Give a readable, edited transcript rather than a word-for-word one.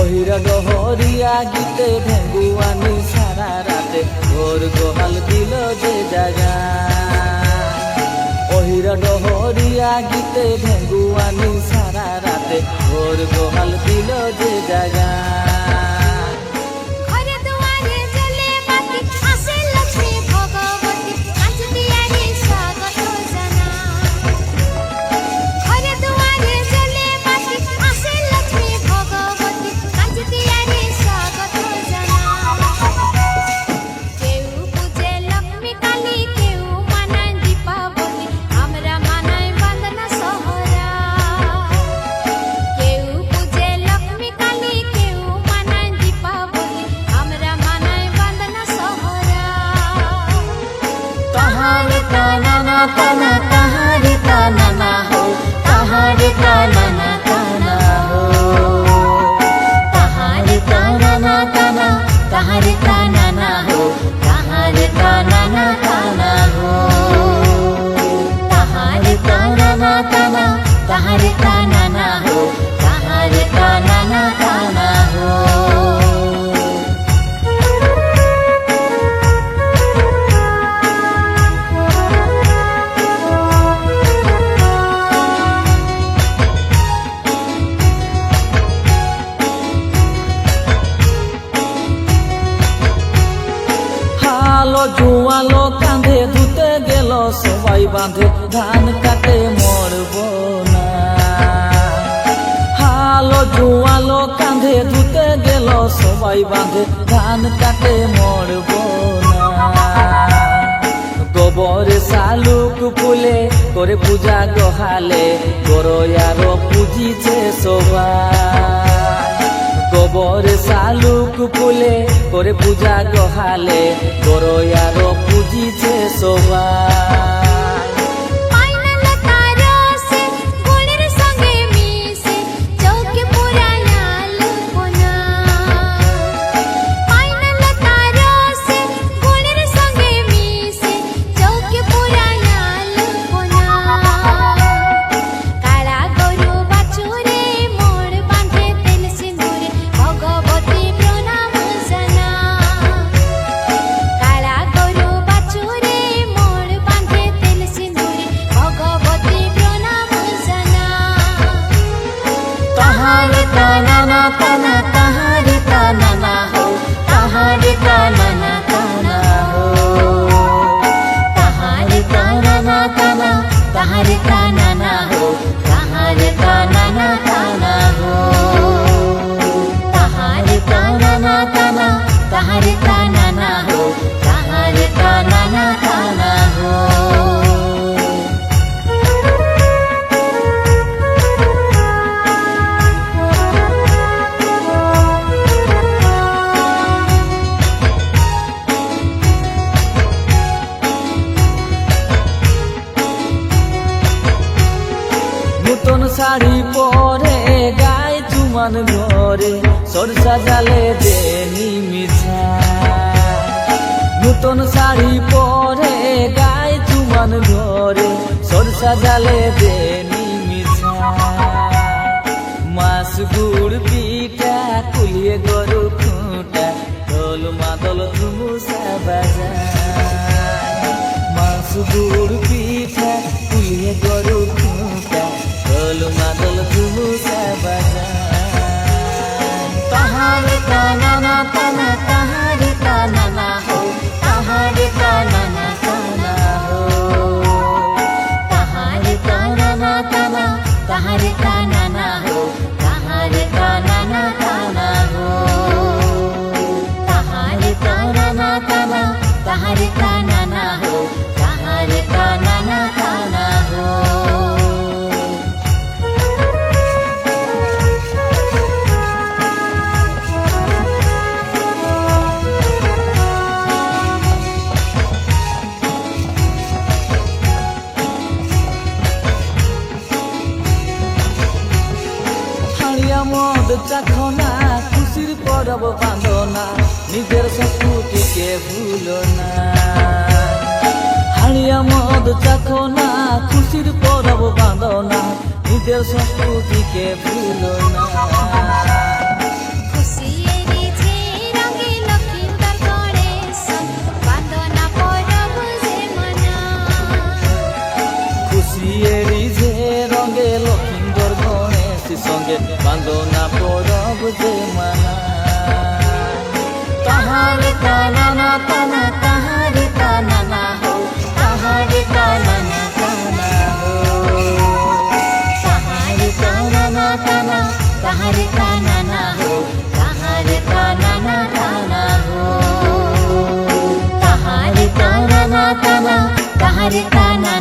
অহিরা ডহরিয়া গীতে ঢেঙ্গুয়ানি সারা রাতে ঘোর গোহাল দিল যে জাগা। অহিরা ডহরিয়া গীতে ঢেঙ্গুয়ানি সারা রাতে ঘোর গোহাল দিল যে জাগা। ताना तहारे ताना ना हो, तहारे ताना ना ताना हो, तहारे ताना ना ताना, तहारे ताना ना हो, तहारे ताना ना ताना हो, तहारे ताना ना ताना, तहारे ताना ना हो, तहारे ताना ना ताना हो। জুয়ালো কাঁধে ধুতে গেল সবাই বাঁধে ধান কাটে মরব না। হালো জুয়ালো কাঁধে ধুতে গেল সবাই বাঁধে ধান কাটে মরব না। গোবরে শালুক ফুলে করে পূজা গহালে গরয়ার পুজিছে সবাই। গোবরে শালুক ফুলে করে পূজা গহালে গরয়ার পুজিছে সবাই। ताना तहारे ताना ना हो, तहारे ताना ना ताना हो, तहारे ताना ना ताना, तहारे ताना ना हो, तहारे ताना ना ताना हो, तहारे ताना ना ताना, तहारे ताना ना हो, तहारे ताना ना ताना हो। নতুন শাড়ি পরে গায়ে চুমান ঘরে সরষা জালে দেনি মিছা। নতুন শাড়ি পরে গায়ে চুমান ঘরে সরষা জালে দেনি মিছা। মাছ গুড় পিঠা কুলিয়ে গরু খুঁটা ঢোল মাদল ধুমুসা বাজা। মাছ গুড় পিঠা কুলিয়ে গরু খুঁটা ঢোল মাদল ধুমুসা বাজা। तहारे ताना ना ताना, तहारे ताना ना हो, तहारे ताना ना ताना हो, तहारे ताना ना ताना, तहारे ताना ना हो, तहारे ताना ना ताना हो, तहारे ताना ना ताना, तहारे ताना ना हो, तहारे ताना ना ताना हो। মদ চাখো না, খুশির পরব বাঁধো না, নিজের সংস্কৃতিকে ভুলো না। হাড়িয়া মদ চাখো না, খুশির পরব বাঁধো না, নিজের সংস্কৃতিকে ভুলো না। সঙ্গে বান্ধনা পরব যে মানা তাহারে তানা তানা তাহারে তানা হো তাহারে তানা তানা হো তাহারে তানা তানা তাহারে তানা হো তাহারে তানা তানা হো তাহারে তানা তানা তাহারে তানা